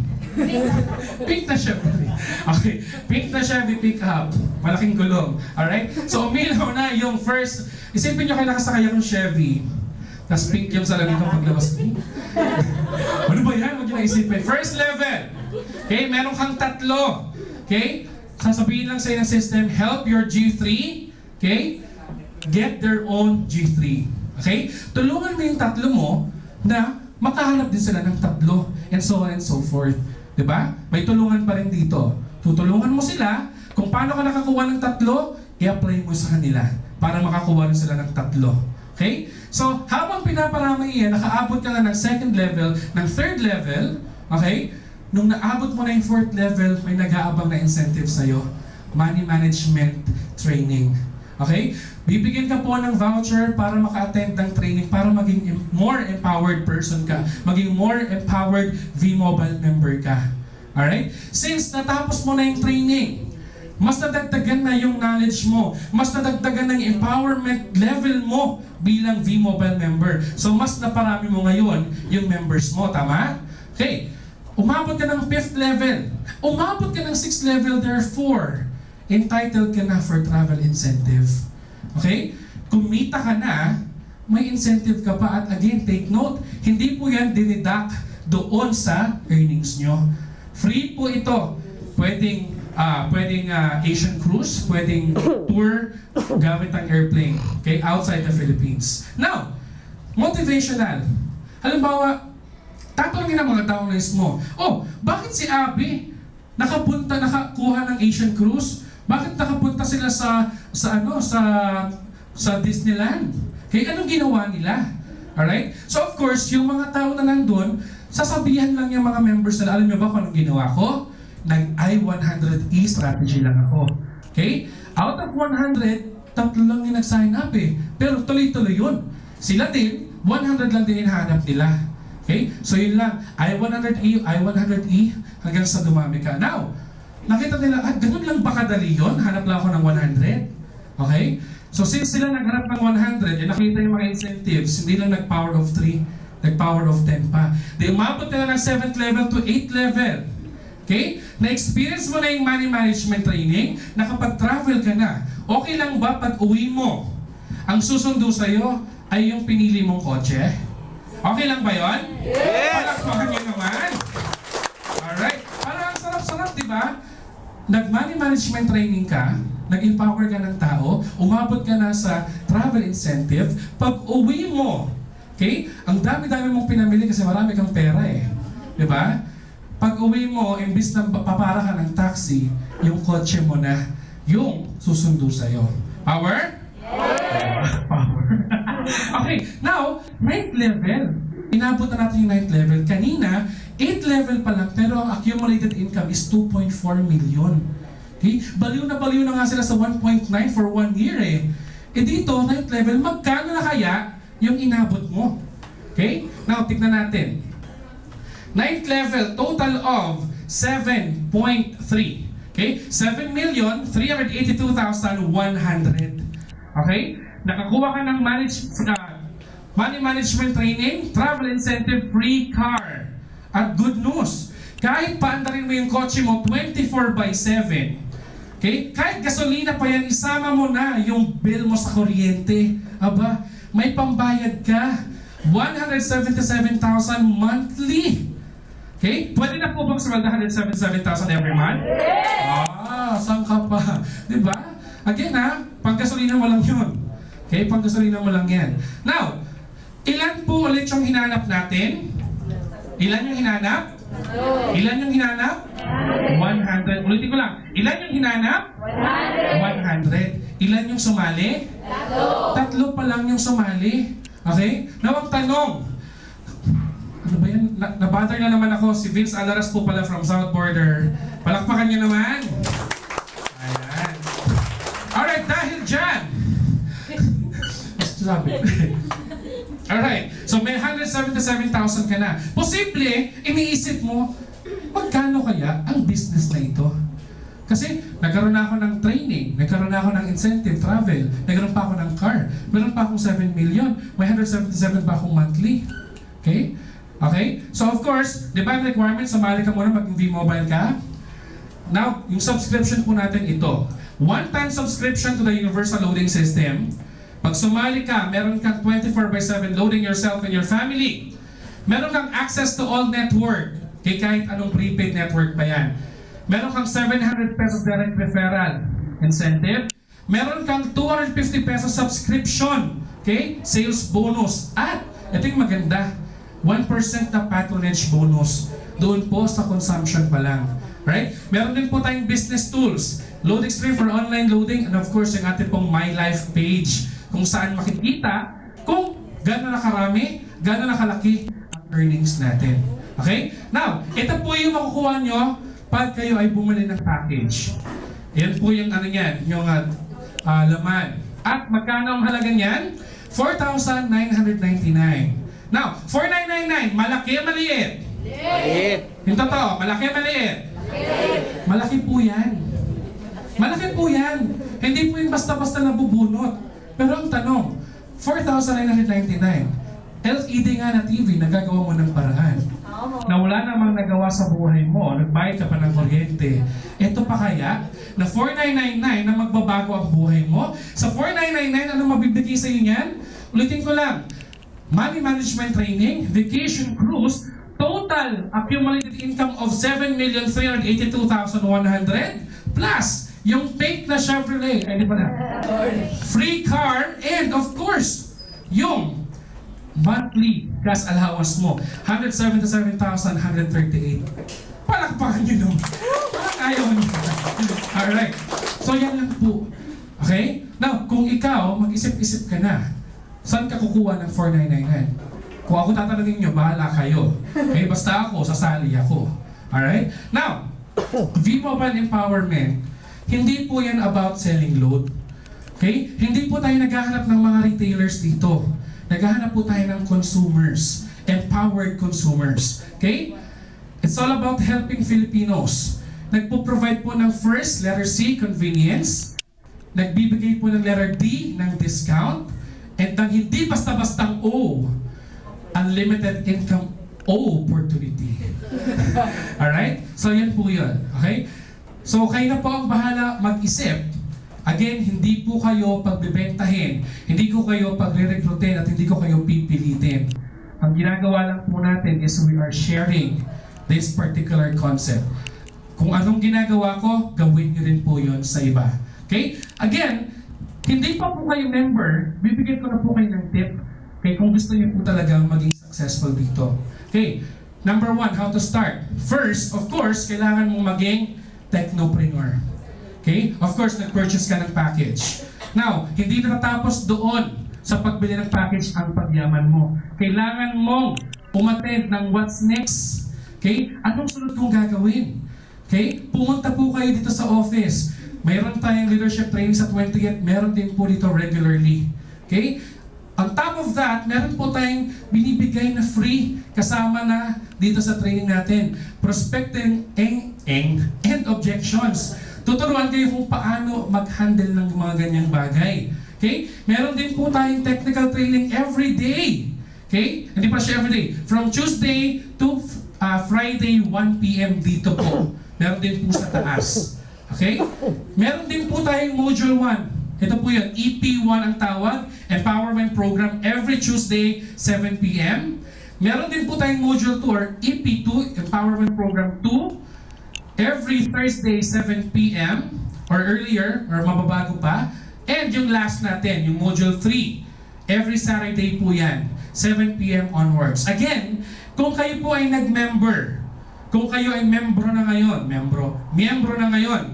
Pink na Chevrolet. Okay. Pink na Chevy pickup. Malaking gulong. Alright? So, umilaw na yung first. Isipin nyo kayo nakasakay akong Chevy. Tapos pink yung salamin ko paglabas ko. Ano ba yan? Huwag nyo na isipin. First level. Okay? Meron kang 3. Okay? Sasabihin lang sa'yo ng system, help your G3. Okay? Get their own G3. Okay? Tulungan mo yung 3 mo na makahanap din sila ng 3 and so on and so forth. Diba? May tulungan pa rin dito. Tutulungan mo sila kung paano ka nakakuha ng 3, i-apply mo sa kanila para makakuha rin sila ng 3. Okay? So, habang pinaparami yan, nakaabot ka na ng 2nd level, ng 3rd level, okay? Nung naabot mo na yung 4th level, may nag-aabang na incentive sa'yo. Money management training. Okay? Bibigyan ka po ng voucher para maka-attend ng training para maging more empowered person ka. Maging more empowered V-Mobile member ka. Alright? Since natapos mo na yung training, mas nadagdagan na yung knowledge mo. Mas nadagdagan na yung empowerment level mo bilang V-Mobile member. So, mas naparami mo ngayon yung members mo. Tama? Okay. Umabot ka ng 5th level. Umabot ka ng 6th level, therefore, entitled ka na for travel incentive. Okay? Kumita ka na, may incentive ka pa. At again, take note, hindi po yan dinidak doon sa earnings nyo. Free po ito. Pwedeng Asian cruise, pwedeng tour gamit ang airplane, okay, outside the Philippines. Now, motivational. Halimbawa, tatanungin ng mga downlines mo, bakit si Abby nakakuha ng Asian cruise? Bakit nakapunta sila sa Disneyland? Okay, anong ginawa nila? Alright? So of course, yung mga tao na nandun, sasabihan lang yung mga members nila, alam niyo ba kung anong ginawa ko? nag-I-100E strategy lang ako. Okay? Out of 100, 3 lang yung nag-sign up eh. Pero tuloy-tuloy yun. Sila din, 100 lang din hinahanap nila. Okay? So yun lang, I-100E, I-100E, hanggang sa dumami ka. Now, nakita nila, ganun lang ba kadali yun? Hanap lang ako ng 100. Okay? So since sila naghanap ng 100, nakita yung mga incentives, hindi lang nag-power of 3, nag-power of 10 pa. Di umabot nila ng 7th level to 8th level. Okay? Na-experience mo na yung money management training, nakapag-travel ka na. Okay lang ba pag uwi mo, ang susundo sa'yo ay yung pinili mong kotse? Okay lang ba yun? Yes! Palakpakan nyo naman. Alright. Parang ang sarap-sarap, di ba? Nag-money management training ka, nag-empower ka ng tao, umabot ka na sa travel incentive, pag uwi mo, okay? Ang dami-dami mong pinamili kasi marami kang pera eh. Di ba? Pag uwi mo, imbis na papara ka ng taxi, yung kotse mo na yung susundo sa'yo. Power? Yes! Power. Okay, now, 9th level. Inabot na natin yung 9th level. Kanina, 8th level pa lang, pero ang accumulated income is 2.4 million. Okay? Baliw na nga sila sa 1.9 for 1 year eh. Eh dito, 9th level, magkano na kaya yung inabot mo? Okay? Now, tignan natin. 9th level, total of 7.3. Okay? 7,382,100. Okay? Nakakuha ka ng money management training, travel incentive, free car. At good news, kahit paandarin mo yung kotse mo 24/7, okay? Kahit gasolina pa yan, isama mo na yung bill mo sa kuryente. Aba, may pambayad ka. 177,000 monthly. Okay? Pwede na po bang sweldo 177,000 every month? Saan ka pa? Diba? Again panggasolina mo lang yun. Okay? Panggasolina mo lang yan. Now, ilan po ulit yung hinanap natin? Ilan yung hinanap? Ilan yung hinanap? 100. Ulitin ko lang. Ilan yung hinanap? 100. Ilan yung sumali? 3 pa lang yung sumali. Okay? Now, ang tanong, ano ba yan? Nabother na naman ako. Si Vince Alaras po pala from South Border. Palakpakan niyo naman. Ayan. Alright, dahil dyan. Sabi. Alright, so may 177,000 ka na. Posible, iniisip mo, magkano kaya ang business na ito? Kasi nagkaroon na ako ng training, nagkaroon na ako ng incentive, travel, nagkaroon pa ako ng car, meron pa akong 7 million, may 177 pa akong monthly. Okay? Okay? So of course, di ba ang requirement, sumali ka muna maging V-Mobile ka? Now, yung subscription po natin ito. One-time subscription to the Universal Loading System. Pag sumali ka, meron kang 24/7 loading yourself and your family. Meron kang access to all network. Okay, kahit anong prepaid network pa yan. Meron kang 700 pesos direct referral incentive. Meron kang 250 pesos subscription. Okay, sales bonus. At, ito yung maganda, 1% na patronage bonus. Doon po sa consumption pa lang. Right? Meron din po tayong business tools. Loading stream for online loading, and of course, yung ating pong My Life page, kung saan makikita kung gano'n na karami, gano'n na kalaki ang earnings natin. Okay? Now, ito po yung makukuha nyo pag kayo ay bumili ng package. Yan po yung ano yan, yung laman. At magkano ang halaga niyan? 4,999. Now, 4,999, malaki o maliit? Maliit. Yung totoo, malaki o maliit? Malaki po yan. Malaki po yan. Hindi po yung basta-basta nabubunot. Pero ang tanong, 4,999, LED nga na TV, nagagawa mo ng paraan. Na wala namang nagawa sa buhay mo, nagbayad ka pa ng kuryente. Ito pa kaya, na 4,999 na magbabago ang buhay mo? Sa 4,999, ano mabibigay sa iyo niyan? Ulitin ko lang, money management training, vacation cruise, total accumulated income of 7,382,100 plus yung fake na Chevrolet, ay di pa na, free car, and of course, yung monthly gas allowance mo, 177,138. Palakpakan nyo nung. Parang ayaw nyo. Alright. So yan lang po. Okay? Now, kung ikaw, mag-isip-isip ka na, saan ka kukuha ng 4,999? Kung ako tatanungin nyo, bahala kayo. Okay? Basta ako, sasali ako. Alright? Now, V-Mobile Empowerment, hindi po yan about selling load. Okay? Hindi po tayo naghahanap ng mga retailers dito. Naghahanap po tayo ng consumers, empowered consumers. Okay? It's all about helping Filipinos. Nagpo-provide po ng first, letter C, convenience. Nagbibigay po ng letter D, ng discount. And ang hindi basta-bastang O, unlimited income opportunity. Alright? So yan po yun. Okay? So kayo na po ang bahala mag-isip. Again, hindi po kayo pagbibentahin, hindi ko kayo pagre-recruitin at hindi ko kayo pipilitin. Ang ginagawa lang po natin is we are sharing this particular concept. Kung anong ginagawa ko, gawin niyo rin po yun sa iba. Okay? Again, hindi pa po kayo member, bibigyan ko na po kayo ng tip. Okay, kung gusto niyo po talaga maging successful dito. Okay, number 1, how to start. First, of course, kailangan mong maging technopreneur. Okay? Of course, nag-purchase ka ng package. Now, hindi natapos doon sa pagbili ng package ang pagyaman mo. Kailangan mong umattend ng what's next. Okay? Anong sunod kong gagawin? Okay? Pumunta po kayo dito sa office. Mayroon tayong leadership training sa 20th. Meron din po dito regularly. Okay? On top of that, meron po tayong binibigay na free kasama na dito sa training natin. Prospecting and objections. Tuturuan kayo kung paano mag-handle ng mga ganyang bagay. Okay? Meron din po tayong technical training every day. Okay? Hindi pa siya every day. From Tuesday to Friday, 1 p.m. dito po. Meron din po sa taas. Okay? Meron din po tayong Module 1. Ito po yun. EP1 ang tawag. Empowerment Program every Tuesday, 7 p.m. Meron din po tayong Module 2 or EP2, Empowerment Program 2. Every Thursday, 7 p.m. or earlier, or mababago pa. And yung last natin, yung Module 3. Every Saturday po yan, 7 p.m. onwards. Again, kung kayo po ay nag-member, kung kayo ay membro na ngayon, miyembro na ngayon,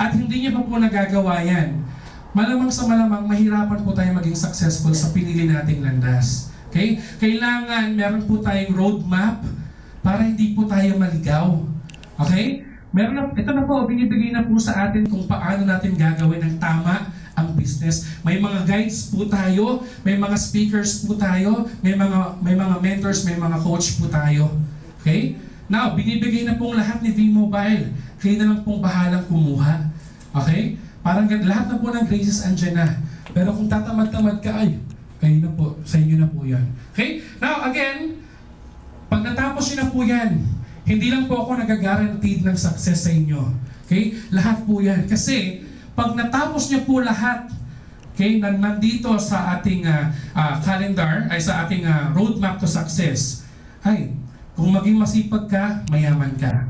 at hindi niyo pa po nagagawa yan, malamang sa malamang, mahirapan po tayo maging successful sa pinili nating landas. Okay? Kailangan meron po tayong roadmap para hindi po tayo maligaw. Okay? Meron na, ito na po, binibigay na po sa atin kung paano natin gagawin ng tama ang business. May mga guides po tayo, may mga speakers po tayo, may mga mentors, may mga coach po tayo. Okay? Now, binibigay na pong lahat ni V-Mobile. Kayo na lang pong bahalang kumuha. Okay? Parang lahat na po ng graces andyan na. Pero kung tatamad-tamad ka, ay, kayo na po, sa inyo na po yan. Okay? Now, again, pag natapos nyo na po yan, hindi lang po ako nag-guaranteed ng success sa inyo. Okay? Lahat po yan. Kasi, pag natapos niyo po lahat, okay, nandito sa ating calendar, ay sa ating roadmap to success, ay, kung maging masipag ka, mayaman ka.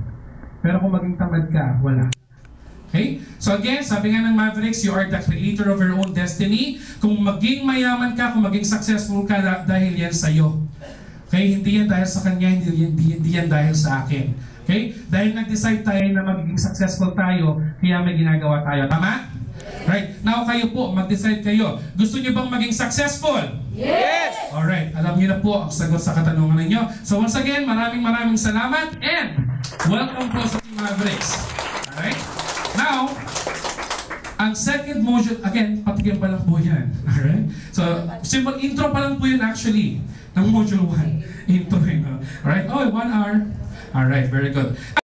Pero kung maging tamad ka, wala. Okay? So again, sabi nga ng Mavericks, you are the creator of your own destiny. Kung maging mayaman ka, kung maging successful ka, dahil yan sa'yo. Okay? Hindi yan dahil sa kanya, hindi yan dahil sa akin. Okay? Dahil nag-decide tayo na magiging successful tayo, kaya may ginagawa tayo. Tama? Right? Now kayo po, mag-decide kayo. Gusto niyo bang maging successful? Yes! Alright, alam niyo na po ang sagot sa katanungan ninyo. So once again, maraming salamat and welcome po sa Team Mavericks. Alright? Now, ang second module, again, patikim pa lang po yan. Alright? So, simple intro pa lang po yun actually ng module 1. Intro yun. Alright? Oh, 1 hour. Alright, very good.